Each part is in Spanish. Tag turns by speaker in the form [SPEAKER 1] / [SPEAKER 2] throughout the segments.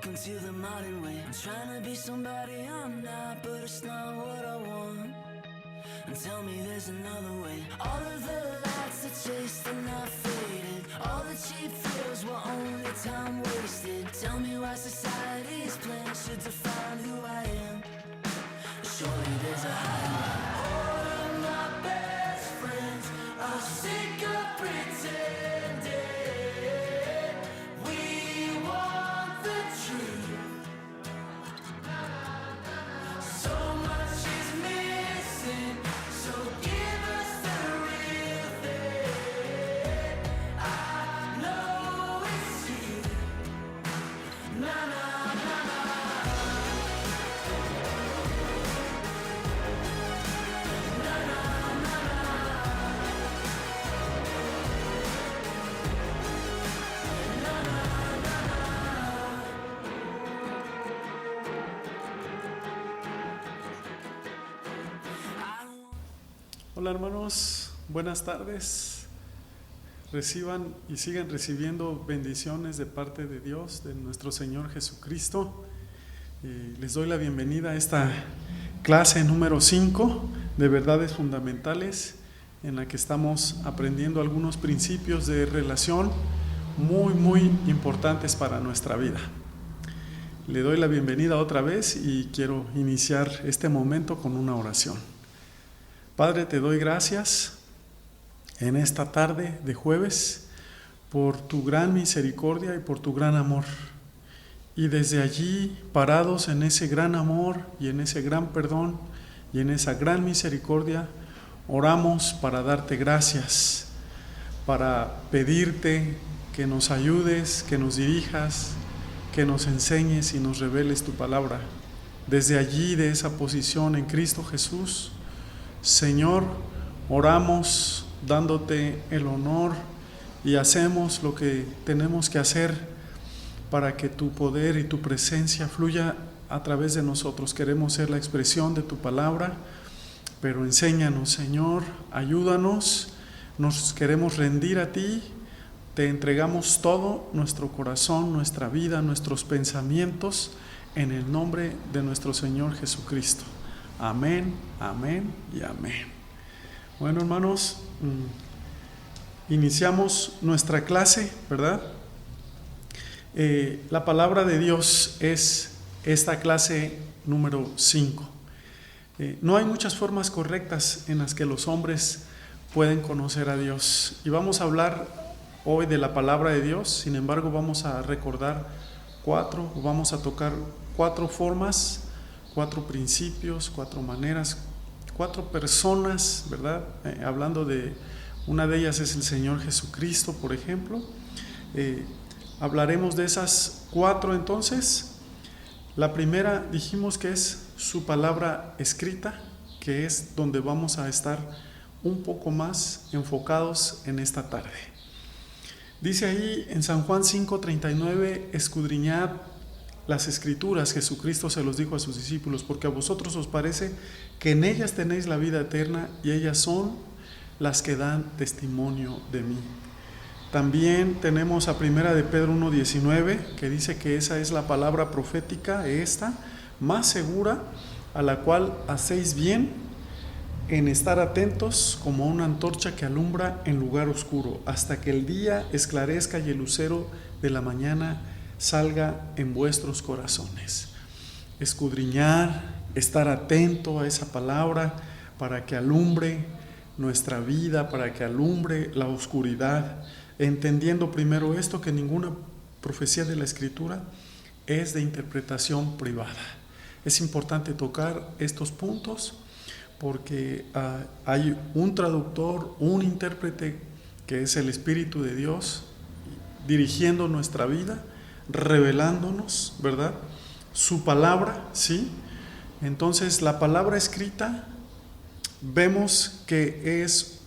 [SPEAKER 1] Welcome to the modern way. I'm trying to be somebody I'm not, but it's not what I want. And tell me there's another way. All of the lights that chased are not faded. All the cheap thrills were only time wasted. Tell me why society's plan should define who I am. Surely there's a higher way. All of my best friends are sick of pretending. We want the truth. So much is missing, so give us the real thing. I know it's you. Na na na na. Na na na na. Na na na na.
[SPEAKER 2] Hola hermanos, buenas tardes. Reciban y sigan recibiendo bendiciones de parte de Dios, de nuestro Señor Jesucristo. Les doy la bienvenida a esta clase número 5 de verdades fundamentales, en la que estamos aprendiendo algunos principios de relación muy importantes para nuestra vida. Le doy la bienvenida otra vez y quiero iniciar este momento con una oración. Padre, te doy gracias en esta tarde de jueves por tu gran misericordia y por tu gran amor. Y desde allí, parados en ese gran amor y en ese gran perdón y en esa gran misericordia, oramos para darte gracias, para pedirte que nos ayudes, que nos dirijas, que nos enseñes y nos reveles tu palabra. Desde allí, de esa posición en Cristo Jesús, Señor, oramos dándote el honor y hacemos lo que tenemos que hacer para que tu poder y tu presencia fluya a través de nosotros. Queremos ser la expresión de tu palabra, pero enséñanos, Señor, ayúdanos, nos queremos rendir a ti, te entregamos todo, nuestro corazón, nuestra vida, nuestros pensamientos, en el nombre de nuestro Señor Jesucristo. Amén, amén y amén. Bueno, hermanos, iniciamos nuestra clase, ¿verdad? La palabra de Dios es esta clase número 5. No hay muchas formas correctas en las que los hombres pueden conocer a Dios. Y vamos a hablar hoy de la palabra de Dios. Sin embargo, vamos a recordar vamos a tocar 4 formas, 4 principios, 4 maneras, 4 personas, ¿verdad? Hablando de una de ellas es el Señor Jesucristo, por ejemplo. Hablaremos de esas 4 entonces. La primera dijimos que es su palabra escrita, que es donde vamos a estar un poco más enfocados en esta tarde. Dice ahí en San Juan 5:39, escudriñad las Escrituras, Jesucristo se los dijo a sus discípulos, porque a vosotros os parece que en ellas tenéis la vida eterna y ellas son las que dan testimonio de mí. También tenemos a Primera de Pedro 1:19, que dice que esa es la palabra profética, esta, más segura, a la cual hacéis bien en estar atentos como una antorcha que alumbra en lugar oscuro, hasta que el día esclarezca y el lucero de la mañana salga en vuestros corazones. Escudriñar, estar atento a esa palabra para que alumbre nuestra vida, para que alumbre la oscuridad, entendiendo primero esto, que ninguna profecía de la Escritura es de interpretación privada. Es importante tocar estos puntos porque hay un traductor, un intérprete que es el Espíritu de Dios dirigiendo nuestra vida, revelándonos, ¿verdad? Su palabra, ¿sí? Entonces, la palabra escrita vemos que es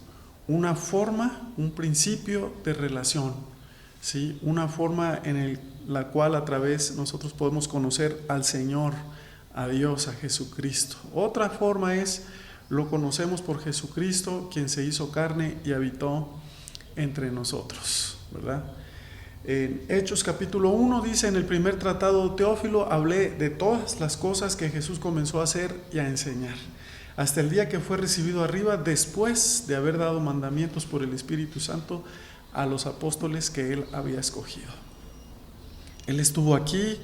[SPEAKER 2] una forma, un principio de relación, ¿sí? Una forma en la cual a través nosotros podemos conocer al Señor, a Dios, a Jesucristo. Otra forma es, lo conocemos por Jesucristo, quien se hizo carne y habitó entre nosotros, ¿verdad? En Hechos capítulo 1 dice: en el primer tratado, Teófilo, hablé de todas las cosas que Jesús comenzó a hacer y a enseñar, hasta el día que fue recibido arriba, después de haber dado mandamientos por el Espíritu Santo a los apóstoles que él había escogido. Él estuvo aquí,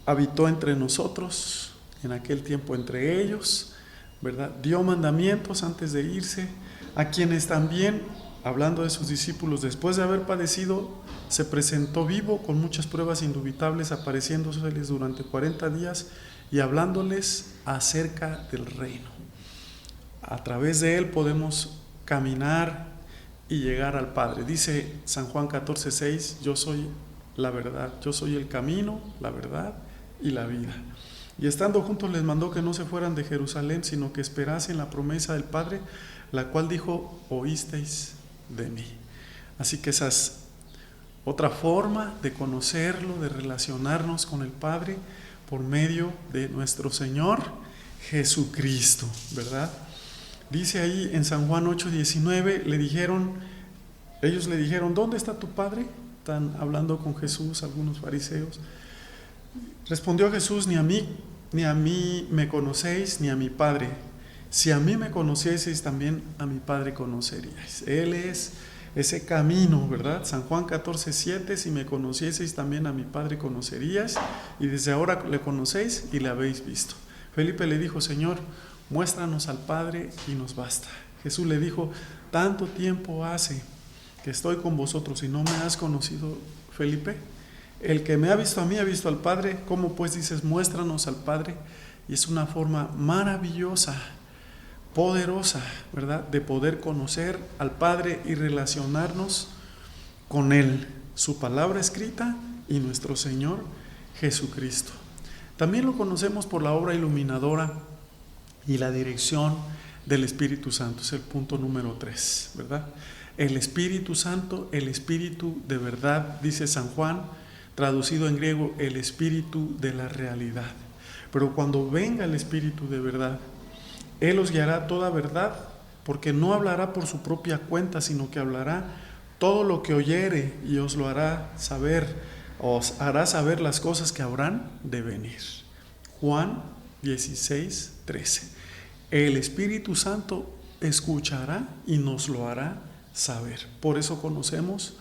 [SPEAKER 2] habitó entre nosotros, en aquel tiempo entre ellos, ¿verdad? Dio mandamientos antes de irse, a quienes también, hablando de sus discípulos, después de haber padecido, se presentó vivo con muchas pruebas indubitables, apareciéndoseles durante 40 días y hablándoles acerca del reino. A través de él podemos caminar y llegar al Padre. Dice San Juan 14:6: yo soy la verdad, yo soy el camino, la verdad y la vida. Y estando juntos les mandó que no se fueran de Jerusalén, sino que esperasen la promesa del Padre, la cual dijo: oísteis de mí. Así que esa es otra forma de conocerlo, de relacionarnos con el Padre, por medio de nuestro Señor Jesucristo, ¿verdad? Dice ahí en San Juan 8:19, ellos le dijeron: ¿dónde está tu Padre? Están hablando con Jesús algunos fariseos. Respondió Jesús: ni a mí me conocéis, ni a mi Padre. Si a mí me conocieseis, también a mi Padre conoceríais. Él es ese camino, ¿verdad? San Juan 14:7: si me conocieseis, también a mi Padre conoceríais, y desde ahora le conocéis y le habéis visto. Felipe le dijo: Señor, muéstranos al Padre y nos basta. Jesús le dijo: tanto tiempo hace que estoy con vosotros y no me has conocido, Felipe. El que me ha visto a mí ha visto al Padre. ¿Cómo pues dices: muéstranos al Padre? Y es una forma maravillosa, poderosa, ¿verdad?, de poder conocer al Padre y relacionarnos con Él, su palabra escrita y nuestro Señor Jesucristo. También lo conocemos por la obra iluminadora y la dirección del Espíritu Santo. Es el punto número 3, ¿verdad? El Espíritu Santo, el Espíritu de verdad, dice San Juan, traducido en griego, el Espíritu de la realidad. Pero cuando venga el Espíritu de verdad, Él os guiará toda verdad, porque no hablará por su propia cuenta, sino que hablará todo lo que oyere y os lo hará saber, os hará saber las cosas que habrán de venir. Juan 16:13. El Espíritu Santo escuchará y nos lo hará saber. Por eso conocemos,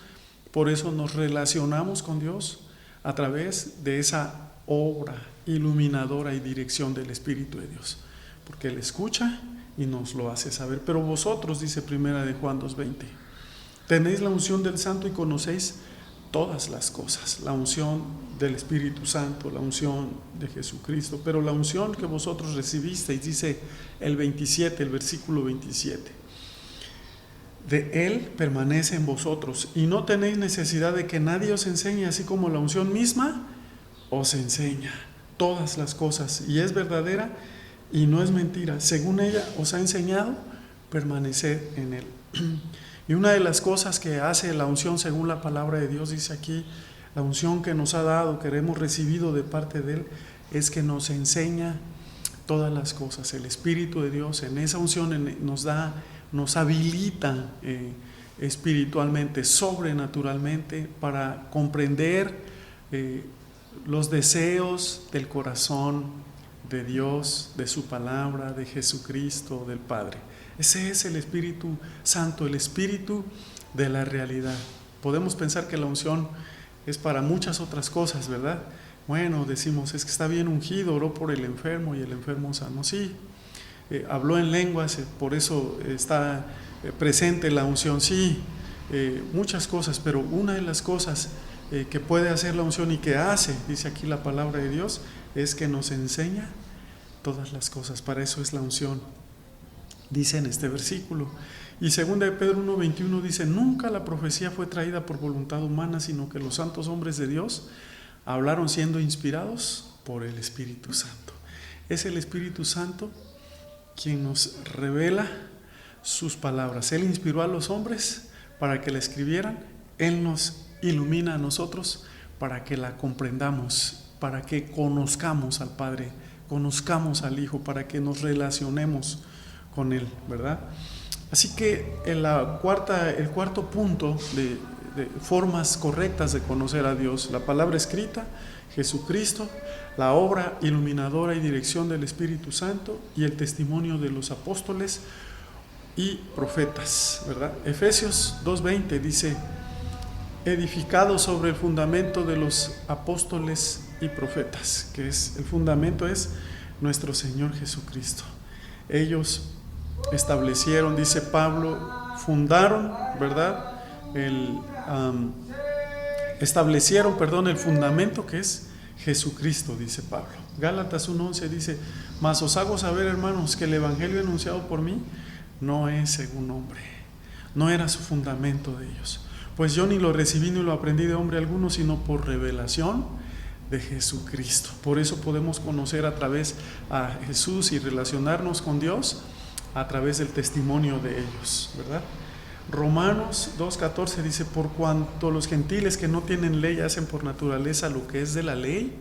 [SPEAKER 2] por eso nos relacionamos con Dios a través de esa obra iluminadora y dirección del Espíritu de Dios. Porque Él escucha y nos lo hace saber. Pero vosotros, dice primera de Juan 2:20, tenéis la unción del Santo y conocéis todas las cosas. La unción del Espíritu Santo, la unción de Jesucristo. Pero la unción que vosotros recibisteis, dice el versículo 27, de Él permanece en vosotros y no tenéis necesidad de que nadie os enseñe, así como la unción misma os enseña todas las cosas, y es verdadera y no es mentira. Según ella os ha enseñado, permaneced en Él. Y una de las cosas que hace la unción según la palabra de Dios, dice aquí, la unción que nos ha dado, que hemos recibido de parte de Él, es que nos enseña todas las cosas. El Espíritu de Dios en esa unción nos habilita espiritualmente, sobrenaturalmente, para comprender los deseos del corazón de Dios, de su palabra, de Jesucristo, del Padre. Ese es el Espíritu Santo, el Espíritu de la realidad. Podemos pensar que la unción es para muchas otras cosas, ¿verdad? Bueno, decimos, es que está bien ungido, oró por el enfermo y el enfermo sanó. Sí, habló en lenguas, por eso está presente la unción. Sí, muchas cosas, pero una de las cosas que puede hacer la unción y que hace, dice aquí la palabra de Dios, es que nos enseña todas las cosas. Para eso es la unción, dice en este versículo. Y 2 de Pedro 1:21 dice: nunca la profecía fue traída por voluntad humana, sino que los santos hombres de Dios hablaron siendo inspirados por el Espíritu Santo. Es el Espíritu Santo quien nos revela sus palabras. Él inspiró a los hombres para que la escribieran. Él nos ilumina a nosotros para que la comprendamos, para que conozcamos al Padre, conozcamos al Hijo, para que nos relacionemos con Él, ¿verdad? Así que el cuarto punto de formas correctas de conocer a Dios: la palabra escrita, Jesucristo, la obra iluminadora y dirección del Espíritu Santo y el testimonio de los apóstoles y profetas, ¿verdad? Efesios 2:20 dice: edificado sobre el fundamento de los apóstoles y profetas, que es el fundamento, es nuestro Señor Jesucristo. Ellos establecieron, dice Pablo, fundaron, ¿verdad? Establecieron, el fundamento, que es Jesucristo, dice Pablo. Gálatas 1:11 dice: mas os hago saber, hermanos, que el evangelio anunciado por mí no es según hombre. No era su fundamento de ellos. Pues yo ni lo recibí ni lo aprendí de hombre alguno, sino por revelación de Jesucristo. Por eso podemos conocer a través a Jesús y relacionarnos con Dios a través del testimonio de ellos, ¿verdad? Romanos 2:14 dice: por cuanto los gentiles que no tienen ley hacen por naturaleza lo que es de la ley,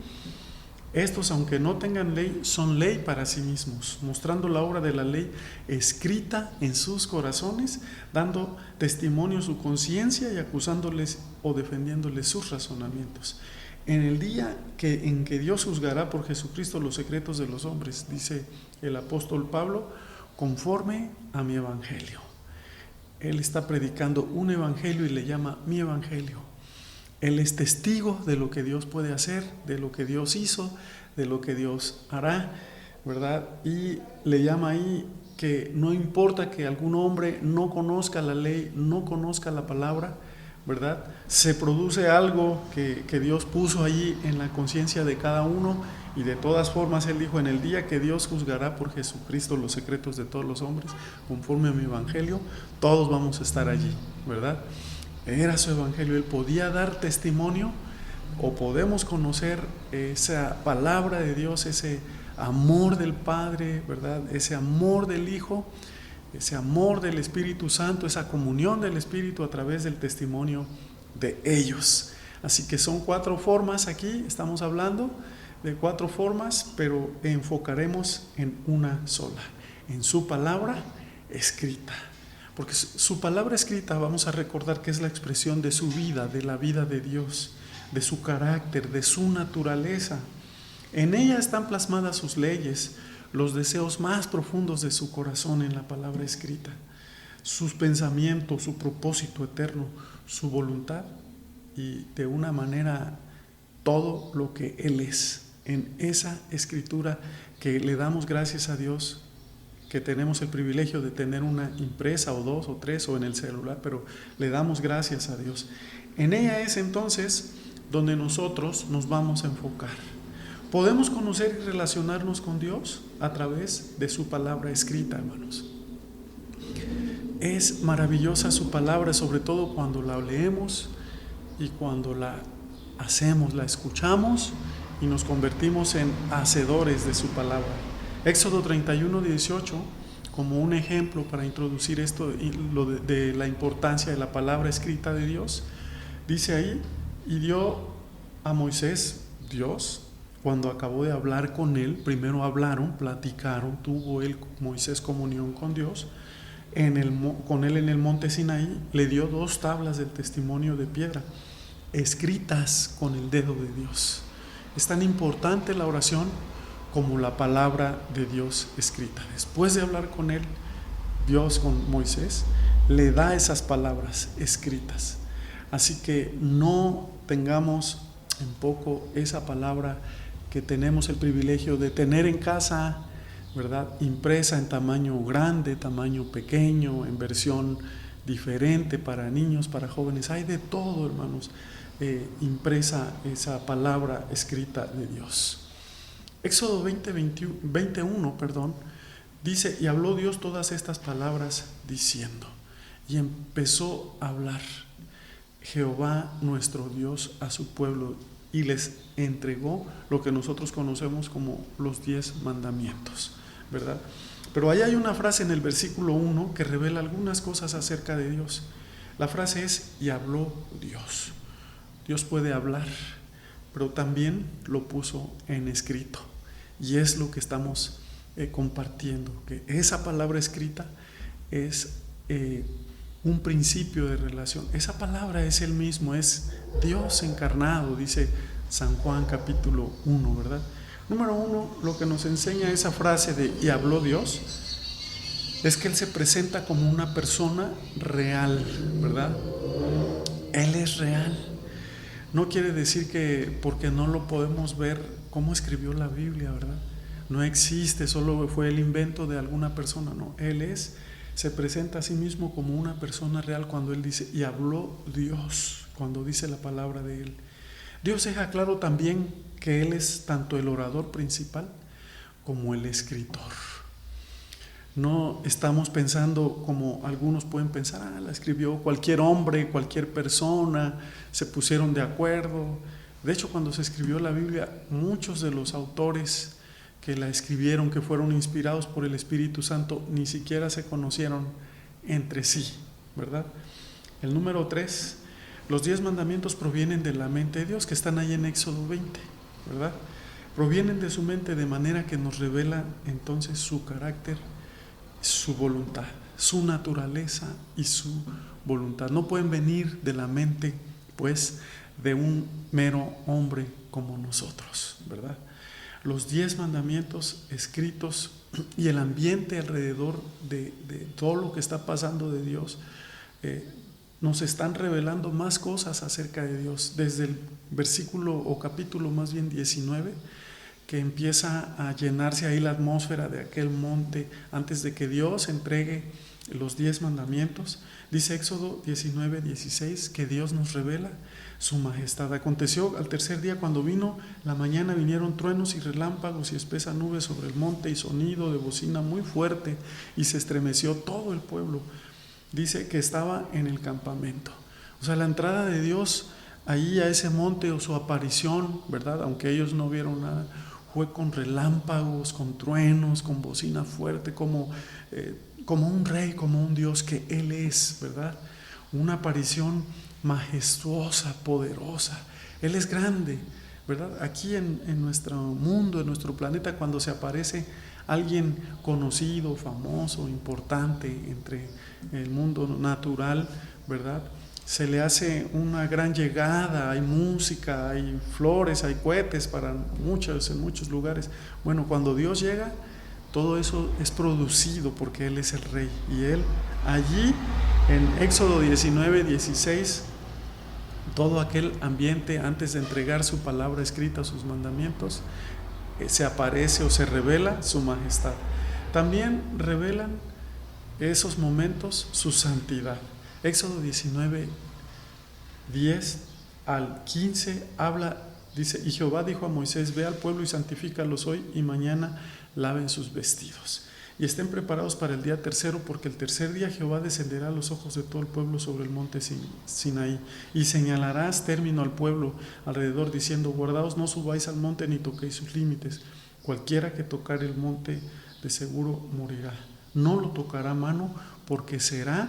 [SPEAKER 2] estos, aunque no tengan ley, son ley para sí mismos, mostrando la obra de la ley escrita en sus corazones, dando testimonio su conciencia y acusándoles o defendiéndoles sus razonamientos. En el día en que Dios juzgará por Jesucristo los secretos de los hombres, dice el apóstol Pablo, conforme a mi evangelio. Él está predicando un evangelio y le llama mi evangelio. Él es testigo de lo que Dios puede hacer, de lo que Dios hizo, de lo que Dios hará, ¿verdad? Y le llama ahí que no importa que algún hombre no conozca la ley, no conozca la palabra, ¿verdad? Se produce algo que Dios puso allí en la conciencia de cada uno, y de todas formas Él dijo: en el día que Dios juzgará por Jesucristo los secretos de todos los hombres, conforme a mi evangelio, todos vamos a estar allí, ¿verdad? Era su evangelio. Él podía dar testimonio, o podemos conocer esa palabra de Dios, ese amor del Padre, ¿verdad? Ese amor del Hijo, ese amor del Espíritu Santo, esa comunión del Espíritu a través del testimonio de ellos. Así que son 4 formas aquí, estamos hablando de 4 formas, pero enfocaremos en una sola, en su palabra escrita. Porque su palabra escrita, vamos a recordar que es la expresión de su vida, de la vida de Dios, de su carácter, de su naturaleza. En ella están plasmadas sus leyes, los deseos más profundos de su corazón en la palabra escrita, sus pensamientos, su propósito eterno, su voluntad y de una manera todo lo que Él es. En esa escritura que le damos gracias a Dios, que tenemos el privilegio de tener una impresa o 2 o 3 o en el celular, pero le damos gracias a Dios. En ella es entonces donde nosotros nos vamos a enfocar. Podemos conocer y relacionarnos con Dios a través de su palabra escrita, hermanos. Es maravillosa su palabra, sobre todo cuando la leemos y cuando la hacemos, la escuchamos y nos convertimos en hacedores de su palabra. Éxodo 31:18, como un ejemplo para introducir esto, lo de la importancia de la palabra escrita de Dios, dice ahí: y dio a Moisés, Dios, cuando acabó de hablar con él, primero hablaron, platicaron, tuvo Moisés comunión con Dios, con él en el monte Sinaí, le dio 2 tablas del testimonio de piedra, escritas con el dedo de Dios. Es tan importante la oración como la palabra de Dios escrita. Después de hablar con él, Dios con Moisés, le da esas palabras escritas. Así que no tengamos en poco esa palabra que tenemos el privilegio de tener en casa, ¿verdad? Impresa en tamaño grande, tamaño pequeño, en versión diferente para niños, para jóvenes. Hay de todo, hermanos, impresa esa palabra escrita de Dios. Éxodo 21, dice: y habló Dios todas estas palabras diciendo, y empezó a hablar Jehová nuestro Dios a su pueblo, y les entregó lo que nosotros conocemos como los 10 mandamientos, ¿verdad? Pero ahí hay una frase en el versículo 1 que revela algunas cosas acerca de Dios. La frase es: y habló Dios. Dios puede hablar, pero también lo puso en escrito. Y es lo que estamos compartiendo, que esa palabra escrita es un principio de relación. Esa palabra es el mismo, es Dios encarnado, dice San Juan capítulo 1, ¿verdad? Número 1, lo que nos enseña esa frase de "y habló Dios", es que Él se presenta como una persona real, ¿verdad? Él es real. No quiere decir que porque no lo podemos ver cómo escribió la Biblia, ¿verdad? No existe, solo fue el invento de alguna persona, no. Él se presenta a sí mismo como una persona real cuando Él dice "y habló Dios", cuando dice la palabra de Él. Dios deja claro también que Él es tanto el orador principal como el escritor. No estamos pensando como algunos pueden pensar, la escribió cualquier hombre, cualquier persona, se pusieron de acuerdo. De hecho, cuando se escribió la Biblia, muchos de los autores que la escribieron, que fueron inspirados por el Espíritu Santo, ni siquiera se conocieron entre sí, ¿verdad? El número 3, los 10 mandamientos provienen de la mente de Dios, que están ahí en Éxodo 20, ¿verdad? Provienen de su mente de manera que nos revela entonces su carácter, su voluntad, su naturaleza y su voluntad. No pueden venir de la mente, pues, de un mero hombre como nosotros, ¿verdad? Los 10 mandamientos escritos y el ambiente alrededor de todo lo que está pasando de Dios nos están revelando más cosas acerca de Dios. Desde el versículo o capítulo más bien 19, que empieza a llenarse ahí la atmósfera de aquel monte antes de que Dios entregue los 10 mandamientos. Dice Éxodo 19, 16 que Dios nos revela su majestad. Aconteció al tercer día, cuando vino la mañana, vinieron truenos y relámpagos y espesa nube sobre el monte y sonido de bocina muy fuerte, y se estremeció todo el pueblo. Dice que estaba en el campamento. O sea, la entrada de Dios ahí a ese monte, o su aparición, ¿verdad? Aunque ellos no vieron nada, fue con relámpagos, con truenos, con bocina fuerte, como un rey, como un Dios que Él es, ¿verdad? Una aparición majestuosa, poderosa. Él es grande, ¿verdad? Aquí en nuestro mundo, en nuestro planeta, cuando se aparece alguien conocido, famoso, importante entre el mundo natural, ¿verdad? Se le hace una gran llegada, hay música, hay flores, hay cohetes en muchos lugares. Bueno, cuando Dios llega, todo eso es producido porque Él es el Rey. Y Él allí, en Éxodo 19, 16, todo aquel ambiente antes de entregar su palabra escrita, sus mandamientos, se aparece o se revela su majestad. También revelan esos momentos su santidad. Éxodo 19, 10 al 15 habla, dice: "Y Jehová dijo a Moisés: ve al pueblo y santifícalos hoy, y mañana laven sus vestidos, y estén preparados para el día tercero, porque el tercer día Jehová descenderá a los ojos de todo el pueblo sobre el monte Sinaí, y señalarás término al pueblo alrededor, diciendo: guardaos, no subáis al monte ni toquéis sus límites. Cualquiera que tocare el monte de seguro morirá. No lo tocará mano, porque será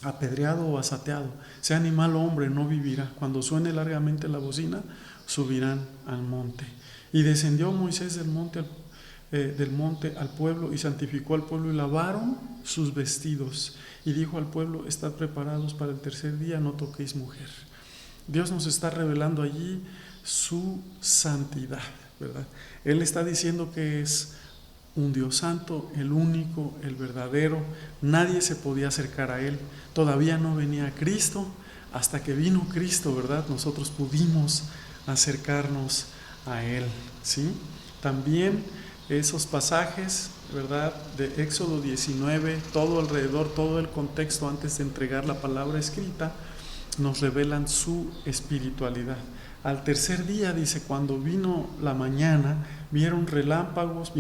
[SPEAKER 2] apedreado o asateado. Sea animal o hombre, no vivirá. Cuando suene largamente la bocina, subirán al monte". Y descendió Moisés del monte al pueblo, y santificó al pueblo, y lavaron sus vestidos. Y dijo al pueblo: estad preparados para el tercer día, no toquéis mujer. Dios nos está revelando allí su santidad, ¿verdad? Él está diciendo que es un Dios santo, el único, el verdadero. Nadie se podía acercar a Él. Todavía no venía Cristo. Hasta que vino Cristo, ¿verdad? Nosotros pudimos acercarnos a Él, ¿sí? También esos pasajes, ¿verdad?, de Éxodo 19, todo alrededor, todo el contexto antes de entregar la palabra escrita, nos revelan su espiritualidad. Al tercer día, dice, cuando vino la mañana, vinieron truenos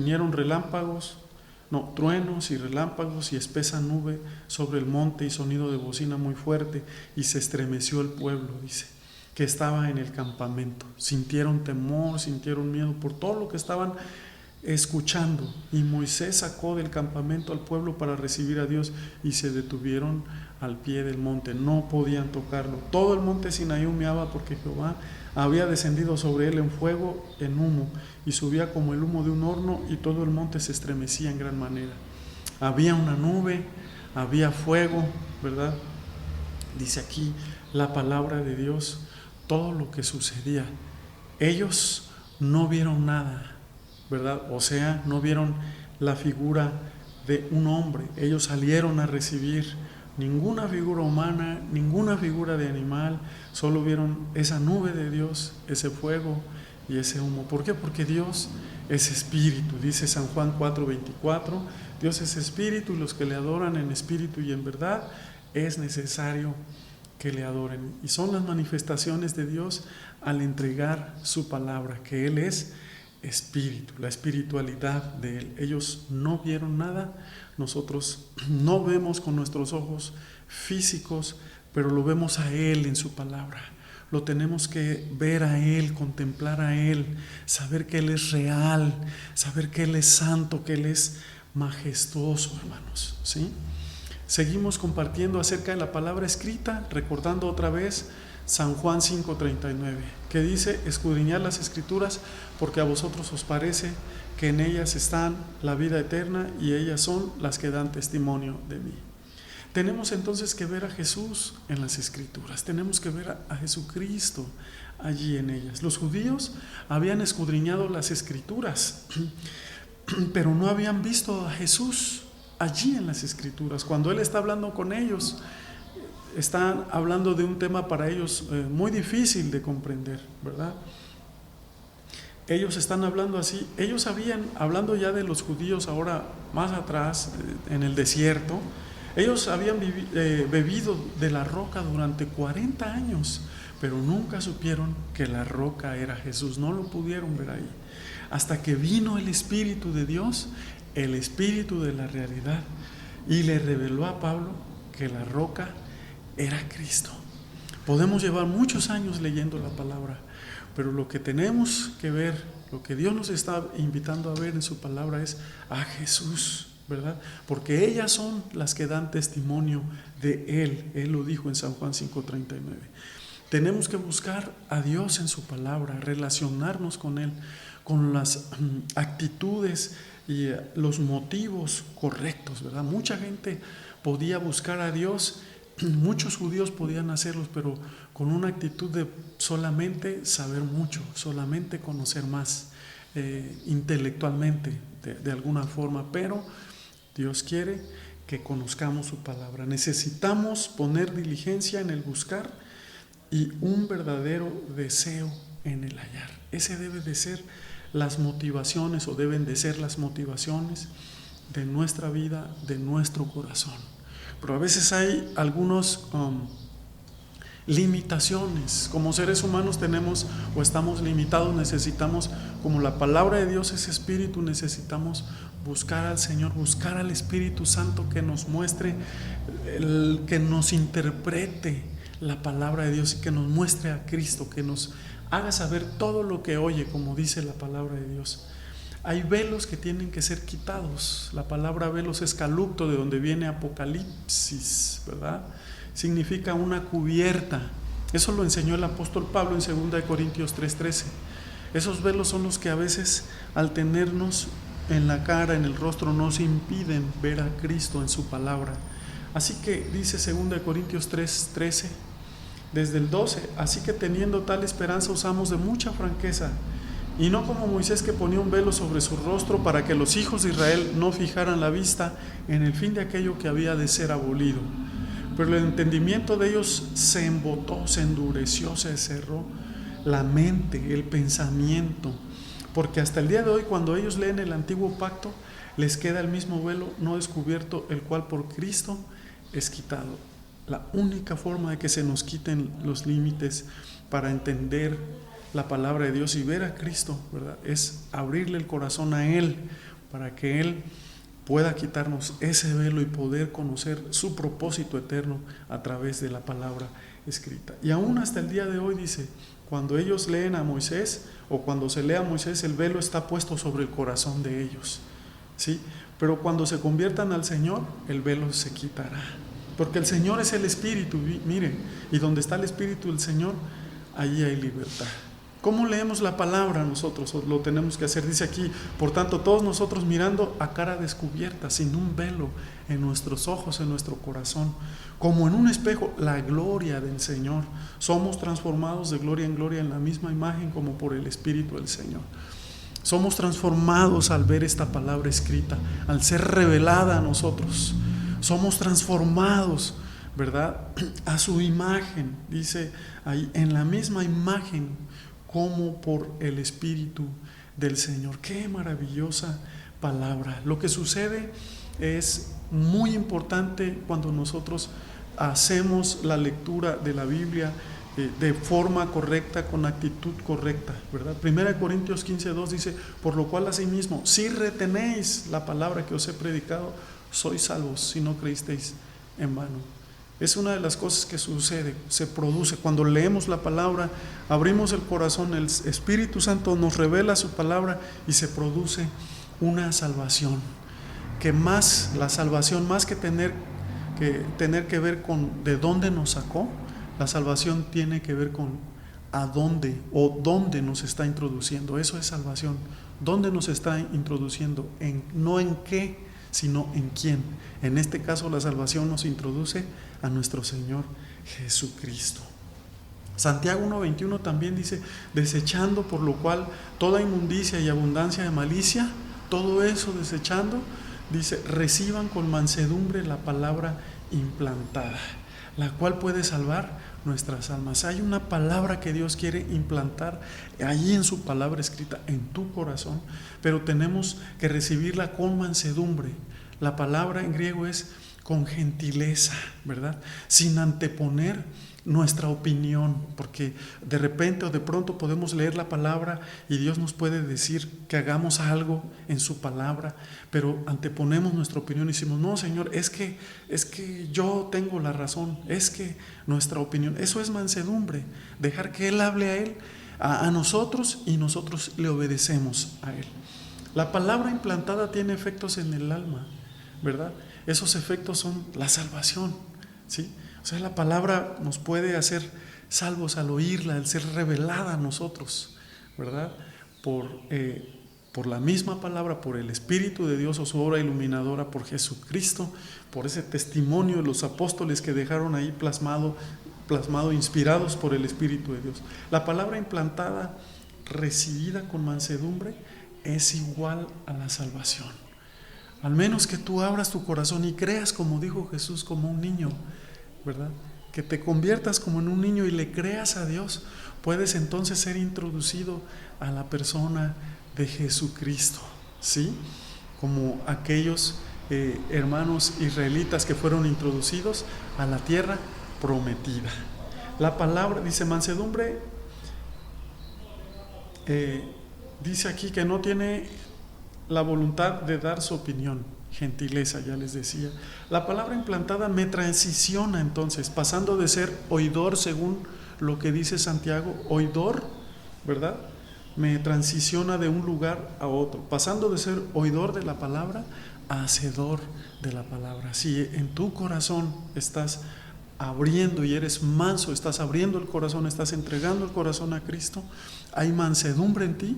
[SPEAKER 2] y relámpagos y espesa nube sobre el monte y sonido de bocina muy fuerte, y se estremeció el pueblo, dice, que estaba en el campamento. Sintieron temor, sintieron miedo por todo lo que estaban escuchando. Y Moisés sacó del campamento al pueblo para recibir a Dios, y se detuvieron al pie del monte. No podían tocarlo. Todo el monte Sinaí humeaba, porque Jehová había descendido sobre él en fuego, en humo, y subía como el humo de un horno, y todo el monte se estremecía en gran manera. Había una nube, había fuego, ¿verdad? Dice aquí la palabra de Dios, todo lo que sucedía. Ellos no vieron nada, ¿verdad? O sea, no vieron la figura de un hombre. Ellos salieron a recibir ninguna figura humana, ninguna figura de animal, solo vieron esa nube de Dios, ese fuego y ese humo. ¿Por qué? Porque Dios es espíritu, dice San Juan 4:24, Dios es espíritu y los que le adoran en espíritu y en verdad es necesario que le adoren. Y son las manifestaciones de Dios al entregar su palabra, que Él es espíritu, la espiritualidad de Él. Ellos no vieron nada, nosotros no vemos con nuestros ojos físicos, pero lo vemos a Él en su palabra. Lo tenemos que ver a Él, contemplar a Él, saber que Él es real, saber que Él es santo, que Él es majestuoso, hermanos, ¿sí? Seguimos compartiendo acerca de la palabra escrita, recordando otra vez San Juan 5:39, que dice: escudriñad las escrituras, porque a vosotros os parece que en ellas están la vida eterna y ellas son las que dan testimonio de mí. Tenemos entonces que ver a Jesús en las escrituras, tenemos que ver a Jesucristo allí en ellas. Los judíos habían escudriñado las escrituras, pero no habían visto a Jesús allí en las escrituras. Cuando Él está hablando con ellos, están hablando de un tema para ellos muy difícil de comprender, ¿verdad? Ellos están hablando así. Ellos habían, hablando ya de los judíos ahora más atrás, en el desierto, ellos habían bebido de la roca durante 40 años, pero nunca supieron que la roca era Jesús, no lo pudieron ver ahí. Hasta que vino el Espíritu de Dios, el Espíritu de la realidad, y le reveló a Pablo que la roca era Cristo. Podemos llevar muchos años leyendo la palabra, pero lo que tenemos que ver, lo que Dios nos está invitando a ver en su palabra es a Jesús, ¿verdad? Porque ellas son las que dan testimonio de Él. Él lo dijo en San Juan 5:39. Tenemos que buscar a Dios en su palabra, relacionarnos con Él, con las actitudes y los motivos correctos, ¿verdad? Mucha gente podía buscar a Dios, muchos judíos podían hacerlos, pero con una actitud de solamente saber mucho, solamente conocer más, intelectualmente, de alguna forma. Pero Dios quiere que conozcamos su palabra. Necesitamos poner diligencia en el buscar y un verdadero deseo en el hallar. Ese debe de ser las motivaciones, o deben de ser las motivaciones de nuestra vida, de nuestro corazón. Pero a veces hay algunos limitaciones. Como seres humanos tenemos o estamos limitados, necesitamos, como la palabra de Dios es espíritu, necesitamos buscar al Señor, buscar al Espíritu Santo que nos muestre, que nos interprete la palabra de Dios y que nos muestre a Cristo, que nos haga saber todo lo que oye, como dice la palabra de Dios. Hay velos que tienen que ser quitados. La palabra velos es calupto, de donde viene Apocalipsis, ¿verdad? Significa una cubierta. Eso lo enseñó el apóstol Pablo en 2 Corintios 3:13. Esos velos son los que a veces, al tenernos en la cara, en el rostro, nos impiden ver a Cristo en su palabra. Así que dice 2 Corintios 3:13, desde el 12: así que teniendo tal esperanza usamos de mucha franqueza, y no como Moisés, que ponía un velo sobre su rostro para que los hijos de Israel no fijaran la vista en el fin de aquello que había de ser abolido. Pero el entendimiento de ellos se embotó, se endureció, se cerró la mente, el pensamiento, porque hasta el día de hoy, cuando ellos leen el antiguo pacto, les queda el mismo velo no descubierto, el cual por Cristo es quitado. La única forma de que se nos quiten los límites para entender la palabra de Dios y ver a Cristo, ¿verdad?, es abrirle el corazón a Él, para que Él pueda quitarnos ese velo y poder conocer su propósito eterno a través de la palabra escrita. Y aún hasta el día de hoy, dice, cuando ellos leen a Moisés, o cuando se lee a Moisés, el velo está puesto sobre el corazón de ellos, ¿sí? Pero cuando se conviertan al Señor, el velo se quitará, porque el Señor es el Espíritu, miren, y donde está el Espíritu del Señor, allí hay libertad. ¿Cómo leemos la palabra nosotros? Lo tenemos que hacer, dice aquí, por tanto, todos nosotros mirando a cara descubierta, sin un velo en nuestros ojos, en nuestro corazón, como en un espejo, la gloria del Señor. Somos transformados de gloria en gloria en la misma imagen como por el Espíritu del Señor. Somos transformados al ver esta palabra escrita, al ser revelada a nosotros. Somos transformados, ¿verdad?, a su imagen, dice ahí, en la misma imagen como por el Espíritu del Señor. Qué maravillosa palabra. Lo que sucede es muy importante cuando nosotros hacemos la lectura de la Biblia de forma correcta, con actitud correcta, ¿verdad? 1 Corintios 15:2 dice, por lo cual asimismo, si retenéis la palabra que os he predicado, sois salvos si no creísteis en vano. Es una de las cosas que sucede, se produce cuando leemos la palabra, abrimos el corazón, el Espíritu Santo nos revela su palabra y se produce una salvación. Que más, la salvación, más que tener que ver con de dónde nos sacó, la salvación tiene que ver con a dónde o dónde nos está introduciendo. Eso es salvación. ¿Dónde nos está introduciendo? No en qué, sino en quién. En este caso la salvación nos introduce a nuestro Señor Jesucristo. Santiago 1:21 también dice, desechando por lo cual toda inmundicia y abundancia de malicia, todo eso desechando, dice, reciban con mansedumbre la palabra implantada, la cual puede salvar nuestras almas. Hay una palabra que Dios quiere implantar allí en su palabra escrita en tu corazón, pero tenemos que recibirla con mansedumbre. La palabra en griego es con gentileza, ¿verdad? Sin anteponer nuestra opinión, porque de repente o de pronto podemos leer la palabra y Dios nos puede decir que hagamos algo en su palabra, pero anteponemos nuestra opinión y decimos, no, Señor, es que yo tengo la razón, es que nuestra opinión, eso es mansedumbre, dejar que Él hable a nosotros y nosotros le obedecemos a Él. La palabra implantada tiene efectos en el alma, ¿verdad? Esos efectos son la salvación, ¿sí? O sea, la palabra nos puede hacer salvos al oírla, al ser revelada a nosotros, ¿verdad? Por la misma palabra, por el Espíritu de Dios o su obra iluminadora, por Jesucristo, por ese testimonio de los apóstoles que dejaron ahí plasmado, inspirados por el Espíritu de Dios. La palabra implantada, recibida con mansedumbre, es igual a la salvación. Al menos que tú abras tu corazón y creas, como dijo Jesús, como un niño, ¿verdad? Que te conviertas como en un niño y le creas a Dios, puedes entonces ser introducido a la persona de Jesucristo, ¿sí? Como aquellos hermanos israelitas que fueron introducidos a la tierra prometida. La palabra, dice mansedumbre, dice aquí que no tiene la voluntad de dar su opinión, gentileza, ya les decía. La palabra implantada me transiciona entonces, pasando de ser oidor, según lo que dice Santiago, oidor, ¿verdad? Me transiciona de un lugar a otro, pasando de ser oidor de la palabra a hacedor de la palabra. Si en tu corazón estás abriendo y eres manso, estás abriendo el corazón, estás entregando el corazón a Cristo, hay mansedumbre en ti.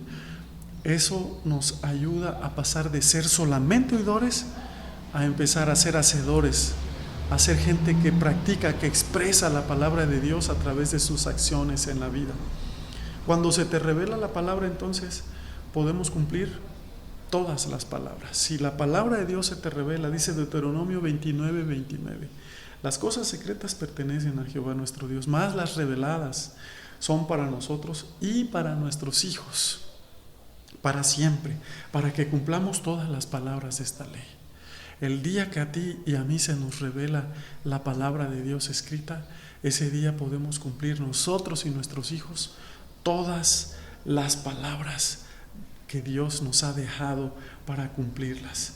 [SPEAKER 2] Eso nos ayuda a pasar de ser solamente oidores a empezar a ser hacedores, a ser gente que practica, que expresa la palabra de Dios a través de sus acciones en la vida. Cuando se te revela la palabra, entonces podemos cumplir todas las palabras. Si la palabra de Dios se te revela, dice Deuteronomio 29:29, las cosas secretas pertenecen a Jehová nuestro Dios, más las reveladas son para nosotros y para nuestros hijos, para siempre, para que cumplamos todas las palabras de esta ley. El día que a ti y a mí se nos revela la palabra de Dios escrita, ese día podemos cumplir nosotros y nuestros hijos todas las palabras que Dios nos ha dejado para cumplirlas,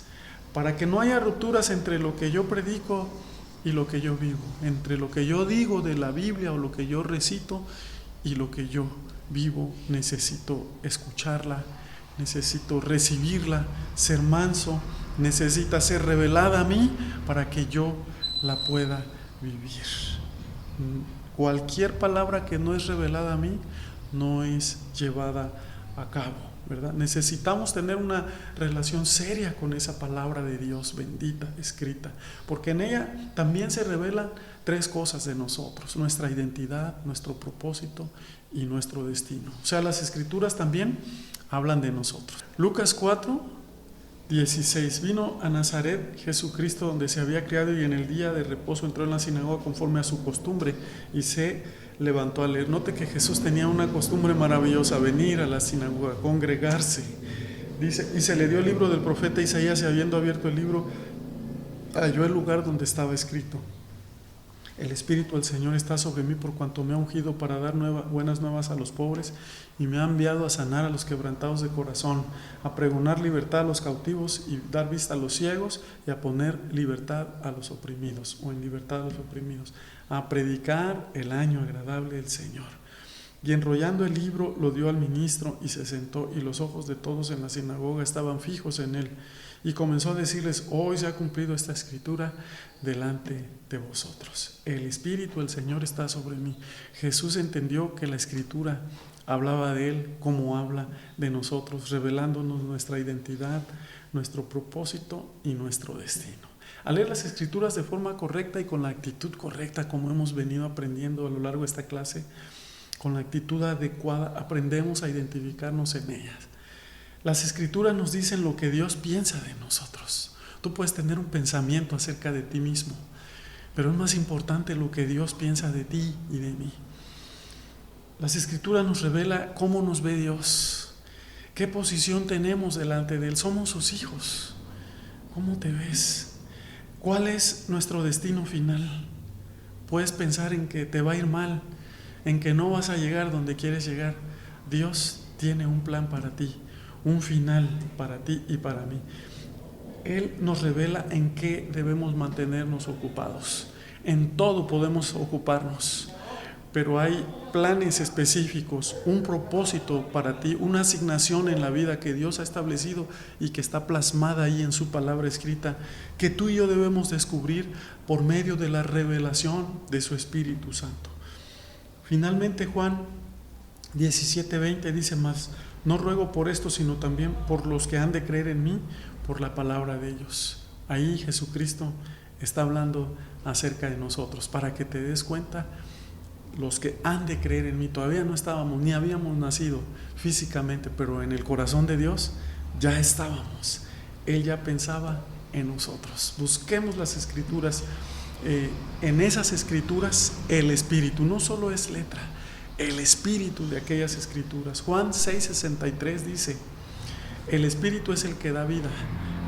[SPEAKER 2] para que no haya rupturas entre lo que yo predico y lo que yo vivo, entre lo que yo digo de la Biblia o lo que yo recito y lo que yo vivo. Necesito escucharla, necesito recibirla, ser manso, necesita ser revelada a mí para que yo la pueda vivir. Cualquier palabra que no es revelada a mí no es llevada a cabo, ¿verdad? Necesitamos tener una relación seria con esa palabra de Dios bendita, escrita, porque en ella también se revelan tres cosas de nosotros: nuestra identidad, nuestro propósito y nuestro destino. O sea, las escrituras también hablan de nosotros. Lucas 4:16. Vino a Nazaret Jesucristo, donde se había criado, y en el día de reposo entró en la sinagoga conforme a su costumbre y se levantó a leer. Note que Jesús tenía una costumbre maravillosa: venir a la sinagoga, congregarse. Dice, y se le dio el libro del profeta Isaías, y habiendo abierto el libro, halló el lugar donde estaba escrito: el Espíritu del Señor está sobre mí, por cuanto me ha ungido para dar buenas nuevas a los pobres, y me ha enviado a sanar a los quebrantados de corazón, a pregonar libertad a los cautivos y dar vista a los ciegos, y a poner libertad a los oprimidos, o en libertad a los oprimidos, a predicar el año agradable del Señor. Y enrollando el libro lo dio al ministro y se sentó, y los ojos de todos en la sinagoga estaban fijos en él. Y comenzó a decirles: hoy se ha cumplido esta escritura delante de vosotros. El Espíritu del Señor está sobre mí. Jesús entendió que la escritura hablaba de él como habla de nosotros, revelándonos nuestra identidad, nuestro propósito y nuestro destino. Al leer las escrituras de forma correcta y con la actitud correcta, como hemos venido aprendiendo a lo largo de esta clase, con la actitud adecuada, aprendemos a identificarnos en ellas. Las escrituras nos dicen lo que Dios piensa de nosotros. Tú puedes tener un pensamiento acerca de ti mismo, pero es más importante lo que Dios piensa de ti y de mí. Las escrituras nos revela cómo nos ve Dios, qué posición tenemos delante de Él. Somos sus hijos. ¿Cómo te ves? ¿Cuál es nuestro destino final? Puedes pensar en que te va a ir mal, en que no vas a llegar donde quieres llegar. Dios tiene un plan para ti, un final para ti y para mí. Él nos revela en qué debemos mantenernos ocupados. En todo podemos ocuparnos, pero hay planes específicos, un propósito para ti, una asignación en la vida que Dios ha establecido y que está plasmada ahí en su palabra escrita, que tú y yo debemos descubrir por medio de la revelación de su Espíritu Santo. Finalmente, Juan 17:20 dice más: no ruego por esto, sino también por los que han de creer en mí por la palabra de ellos. Ahí Jesucristo está hablando acerca de nosotros, para que te des cuenta, los que han de creer en mí. Todavía no estábamos, ni habíamos nacido físicamente, pero en el corazón de Dios ya estábamos. Él ya pensaba en nosotros. Busquemos las escrituras. En esas escrituras el Espíritu no solo es letra, el Espíritu de aquellas escrituras. Juan 6:63 dice: el Espíritu es el que da vida,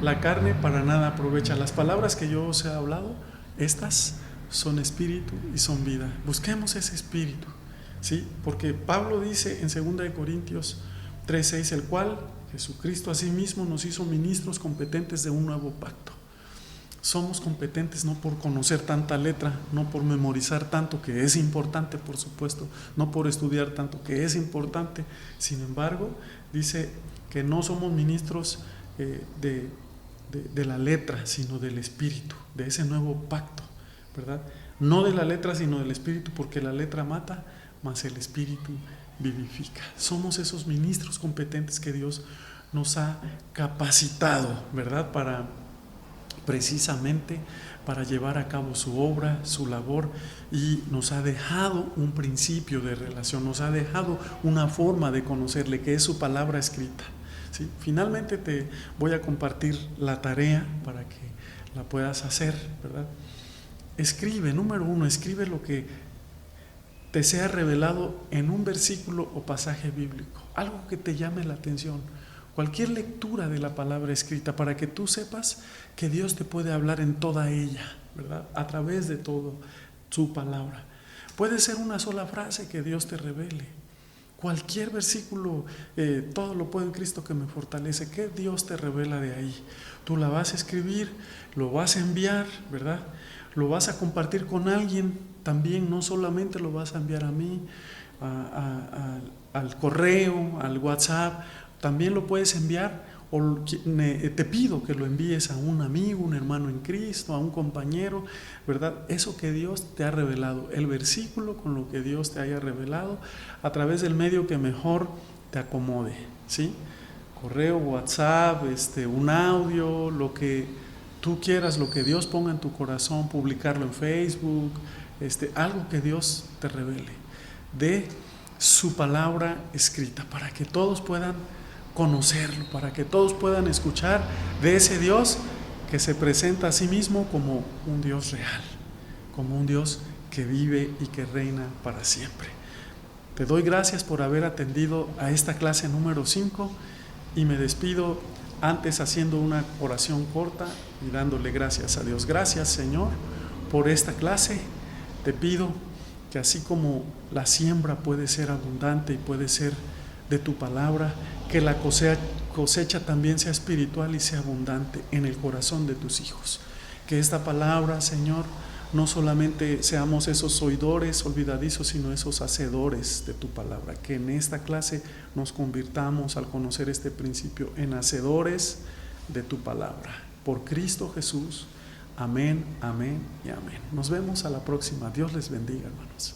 [SPEAKER 2] la carne para nada aprovecha. Las palabras que yo os he hablado, estas son espíritu y son vida. Busquemos ese espíritu, ¿sí? Porque Pablo dice en 2 Corintios 3:6: el cual Jesucristo asimismo nos hizo ministros competentes de un nuevo pacto. Somos competentes no por conocer tanta letra, no por memorizar tanto, que es importante, por supuesto, no por estudiar tanto, que es importante. Sin embargo, dice que no somos ministros de la letra, sino del Espíritu, de ese nuevo pacto, ¿verdad? No de la letra, sino del Espíritu, porque la letra mata, mas el Espíritu vivifica. Somos esos ministros competentes que Dios nos ha capacitado, ¿verdad? Precisamente para llevar a cabo su obra, su labor, y nos ha dejado un principio de relación, nos ha dejado una forma de conocerle, que es su palabra escrita, ¿sí? Finalmente te voy a compartir la tarea para que la puedas hacer, ¿verdad? Escribe, número 1, escribe lo que te sea revelado en un versículo o pasaje bíblico, algo que te llame la atención. Cualquier lectura de la palabra escrita, para que tú sepas que Dios te puede hablar en toda ella, ¿verdad? A través de todo su palabra. Puede ser una sola frase que Dios te revele. Cualquier versículo, todo lo puedo en Cristo que me fortalece. ¿Qué Dios te revela de ahí? Tú la vas a escribir, lo vas a enviar, ¿verdad? Lo vas a compartir con alguien también, no solamente lo vas a enviar a mí, al correo, al WhatsApp. También lo puedes enviar te pido que lo envíes a un amigo, un hermano en Cristo, a un compañero, ¿verdad? Eso que Dios te ha revelado, el versículo con lo que Dios te haya revelado, a través del medio que mejor te acomode, ¿sí? Correo, WhatsApp, un audio, lo que tú quieras, lo que Dios ponga en tu corazón, publicarlo en Facebook, algo que Dios te revele, de su palabra escrita, para que todos puedan conocerlo, para que todos puedan escuchar de ese Dios que se presenta a sí mismo como un Dios real, como un Dios que vive y que reina para siempre. Te doy gracias por haber atendido a esta clase número 5 y me despido antes haciendo una oración corta y dándole gracias a Dios. Gracias, Señor, por esta clase. Te pido que así como la siembra puede ser abundante y puede ser de tu palabra, que la cosecha también sea espiritual y sea abundante en el corazón de tus hijos. Que esta palabra, Señor, no solamente seamos esos oidores olvidadizos, sino esos hacedores de tu palabra. Que en esta clase nos convirtamos, al conocer este principio, en hacedores de tu palabra. Por Cristo Jesús. Amén, amén y amén. Nos vemos a la próxima. Dios les bendiga, hermanos.